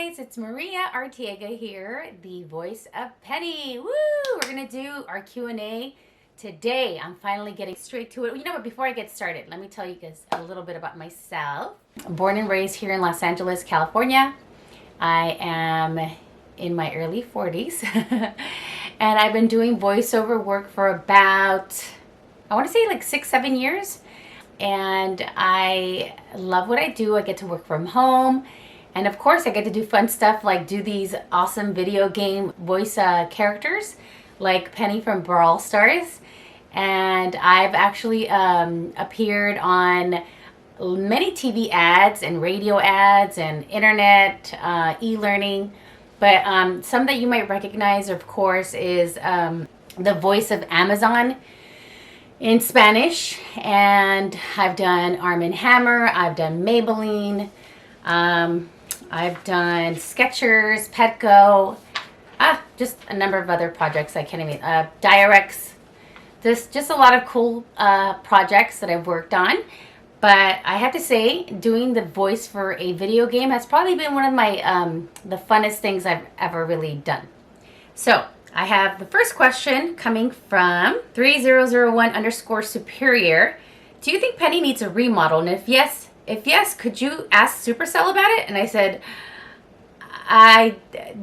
guys, it's Maria Artiega here, the voice of Penny. Woo! We're gonna do our Q&A today. I'm finally getting straight to it. You know what, before I get started, let me tell you guys a little bit about myself. I'm born and raised here in Los Angeles, California. I am in my early 40s and I've been doing voiceover work for about, I want to say like 6-7 years. And I love what I do. I get to work from home. And of course, I get to do fun stuff like do these awesome video game voice characters like Penny from Brawl Stars. And I've actually appeared on many TV ads and radio ads and internet e-learning. But some that you might recognize, of course, is the voice of Amazon in Spanish. And I've done Arm& Hammer, I've done Maybelline, I've done Skechers, Petco, just a number of other projects I can't even, Direx. There's just a lot of cool projects that I've worked on. But I have to say, doing the voice for a video game has probably been one of my, the funnest things I've ever really done. So, I have the first question coming from 3001_superior. Do you think Penny needs a remodel? And if yes, could you ask Supercell about it? And I said, I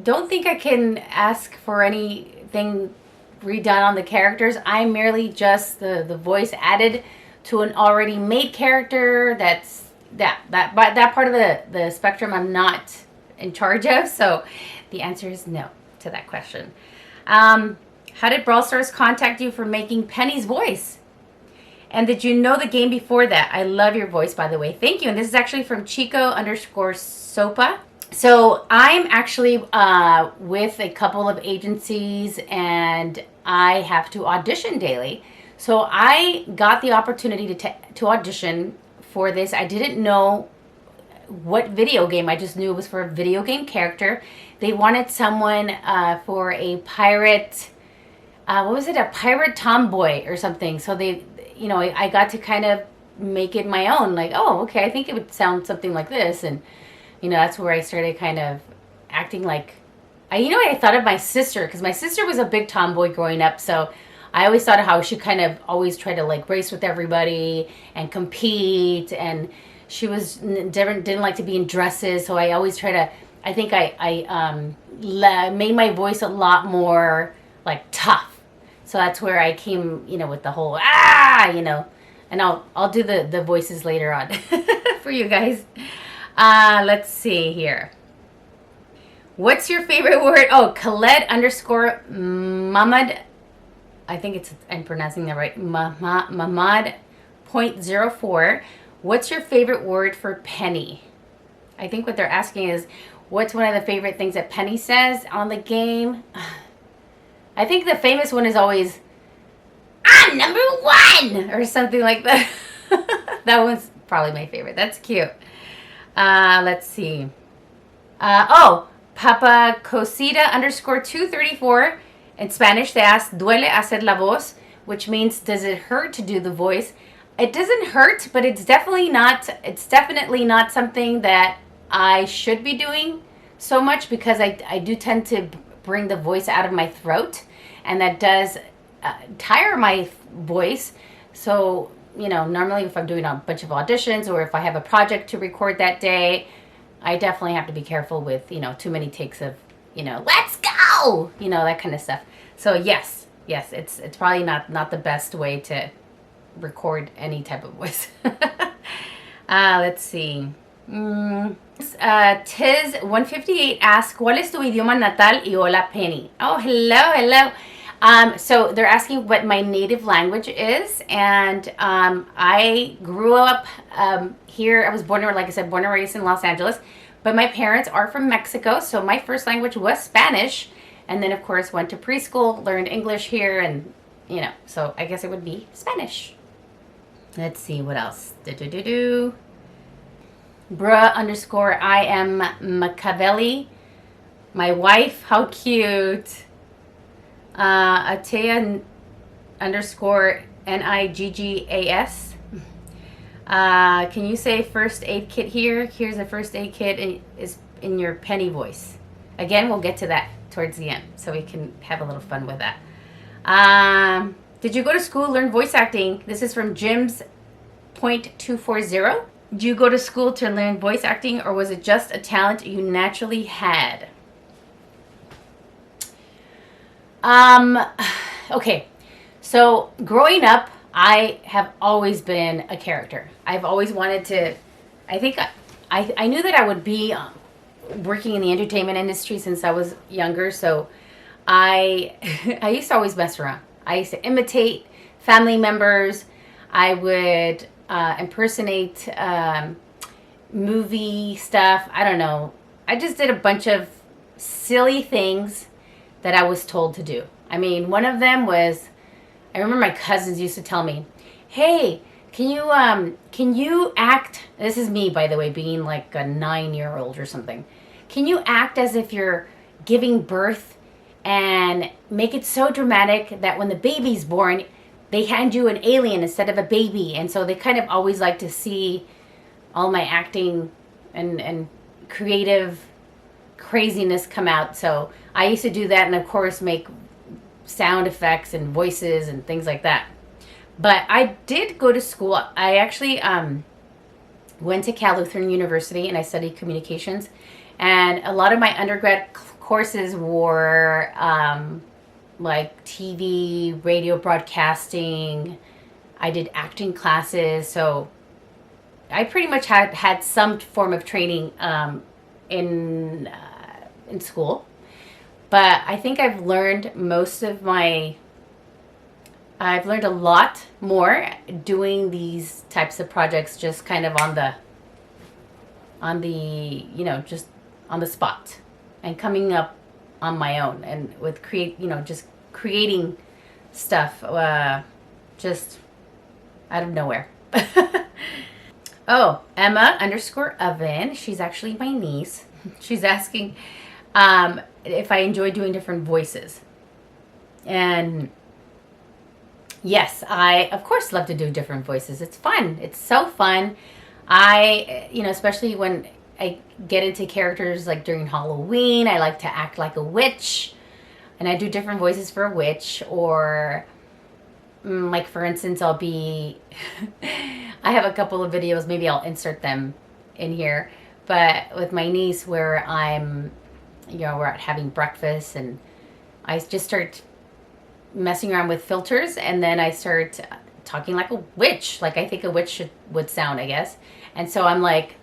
don't think I can ask for anything redone on the characters. I'm merely just the voice added to an already made character. That's that part of the spectrum I'm not in charge of. So the answer is no to that question. How did Brawl Stars contact you for making Penny's voice? And did you know the game before that? I love your voice, by the way. Thank you. And this is actually from Chico_Sopa. So I'm actually with a couple of agencies and I have to audition daily. So I got the opportunity to audition for this. I didn't know what video game. I just knew it was for a video game character. They wanted someone for a pirate, what was it? A pirate tomboy or something. So they, you know, I got to kind of make it my own. Like, oh, okay, I think it would sound something like this. And, you know, that's where I started kind of acting like, I thought of my sister, because my sister was a big tomboy growing up. So I always thought of how she kind of always tried to like race with everybody and compete. And she was didn't like to be in dresses. So I always try to, I think I made my voice a lot more like tough. So that's where I came, you know, with the whole, and I'll do the voices later on for you guys. Let's see here. What's your favorite word? Oh, Khaled_Mamad. I think I'm pronouncing that right. Mamad.04. What's your favorite word for Penny? I think what they're asking is, what's one of the favorite things that Penny says on the game? I think the famous one is always, I'm number one, or something like that. That one's probably my favorite. That's cute. Let's see. Papa Cosita_234. In Spanish, they ask, duele hacer la voz, which means, does it hurt to do the voice? It doesn't hurt, but it's definitely not something that I should be doing so much, because I do tend to bring the voice out of my throat, and that does tire my voice. So, you know, normally if I'm doing a bunch of auditions or if I have a project to record that day, I definitely have to be careful with, you know, too many takes of, you know, let's go, you know, that kind of stuff. So yes, it's probably not the best way to record any type of voice. Let's see. Tiz158 asks, ¿Cuál es tu idioma natal? Y hola, Penny. Oh, hello. So they're asking what my native language is, and I grew up here. I was born and raised in Los Angeles, but my parents are from Mexico, so my first language was Spanish, and then of course went to preschool, learned English here, and you know, so I guess it would be Spanish. Let's see what else. Bruh_I am Machiavelli. My wife, how cute. Atea_NIGGAS. Can you say first aid kit here? Here's a first aid kit. And is in your Penny voice. Again, we'll get to that towards the end, so we can have a little fun with that. Did you go to school, learn voice acting? This is from Jim's .240. Did you go to school to learn voice acting, or was it just a talent you naturally had? Okay. So growing up, I have always been a character. I've always wanted to, I think I knew that I would be working in the entertainment industry since I was younger. So I used to always mess around. I used to imitate family members. I would impersonate movie stuff. I don't know. I just did a bunch of silly things that I was told to do. I mean, one of them was, I remember my cousins used to tell me, hey, can you act, this is me, by the way, being like a 9-year-old or something. Can you act as if you're giving birth and make it so dramatic that when the baby's born, they hand you an alien instead of a baby? And so they kind of always like to see all my acting and creative craziness come out. So I used to do that, and of course make sound effects and voices and things like that. But I did go to school. I actually went to Cal Lutheran University, and I studied communications. And a lot of my undergrad courses were like TV, radio broadcasting. I did acting classes. So I pretty much had some form of training in school. But I think I've learned I've learned a lot more doing these types of projects, just kind of on the just on the spot and coming up on my own, and with just creating stuff just out of nowhere. Oh, Emma_Oven. She's actually my niece. She's asking if I enjoy doing different voices. And yes, I of course love to do different voices. It's fun. It's so fun. Especially when I get into characters like during Halloween, I like to act like a witch. And I do different voices for a witch. Or like, for instance, I'll be I have a couple of videos, maybe I'll insert them in here, but with my niece where we're out having breakfast, and I just start messing around with filters, and then I start talking like a witch, like I think a witch would sound, I guess. And so I'm like,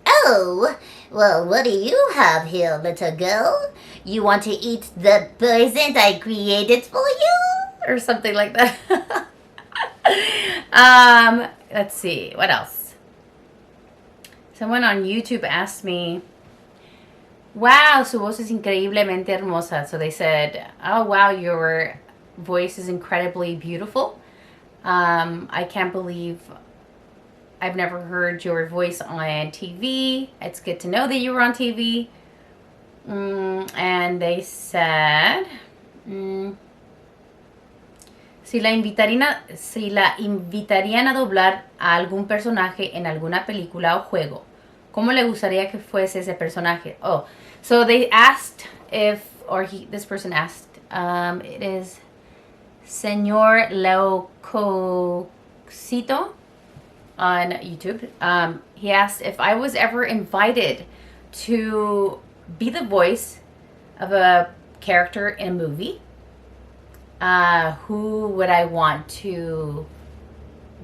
oh, well, what do you have here, little girl? You want to eat the present I created for you? Or something like that. Let's see, what else? Someone on YouTube asked me, wow, su voz es increíblemente hermosa. So they said, oh, wow, your voice is incredibly beautiful. I can't believe I've never heard your voice on TV. It's good to know that you were on TV. And they said, si la invitarían a doblar a algún personaje en alguna película o juego, ¿cómo le gustaría que fuese ese personaje? Oh, so they asked this person asked, it is Señor Leucocito on YouTube. He asked if I was ever invited to be the voice of a character in a movie. Who would I want to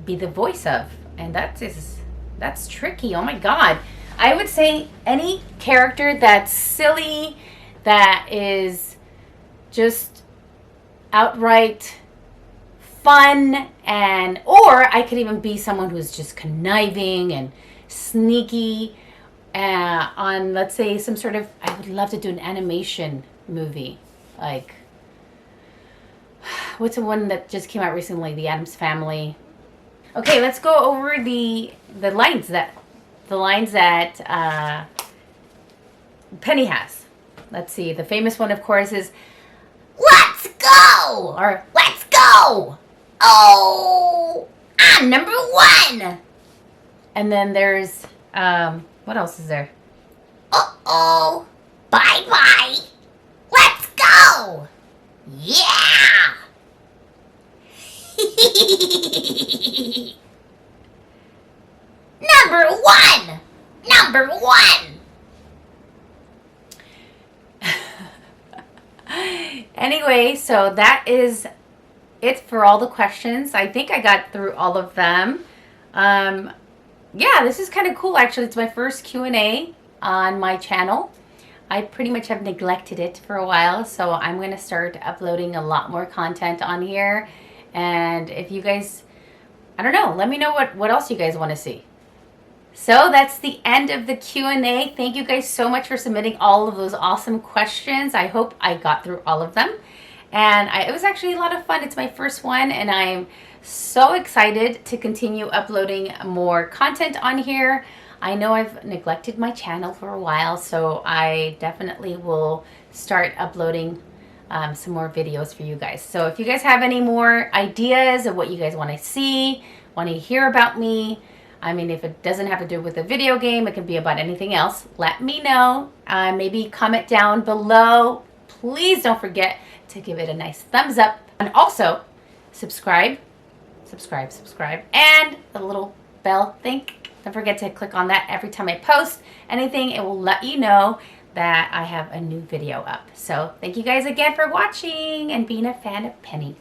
be the voice of? And that's tricky. Oh my God. I would say any character that's silly, that is just outright fun, or I could even be someone who's just conniving and sneaky on, let's say, some sort of, I would love to do an animation movie. Like, what's the one that just came out recently? The Addams Family. Okay, let's go over the lines that Penny has. Let's see. The famous one, of course, is "Let's go!" or "Let's go! Oh, I'm number one!" And then there's what else is there? Uh-oh. Bye-bye. Let's go. Yeah. Number one. Number one. Anyway, so that is it for all the questions. I think I got through all of them. Yeah, this is kind of cool actually. It's my first Q&A on my channel. I pretty much have neglected it for a while, so I'm going to start uploading a lot more content on here. And if you guys, I don't know, let me know what else you guys want to see. So that's the end of the Q&A. Thank you guys so much for submitting all of those awesome questions. I hope I got through all of them. And it was actually a lot of fun. It's my first one, and I'm so excited to continue uploading more content on here. I know I've neglected my channel for a while, so I definitely will start uploading some more videos for you guys. So if you guys have any more ideas of what you guys want to see, want to hear about me, I mean, if it doesn't have to do with a video game, it can be about anything else, let me know. Maybe comment down below. Please don't forget to give it a nice thumbs up. And also, subscribe, and the little bell thing. Don't forget to click on that every time I post anything. It will let you know that I have a new video up. So thank you guys again for watching and being a fan of Penny.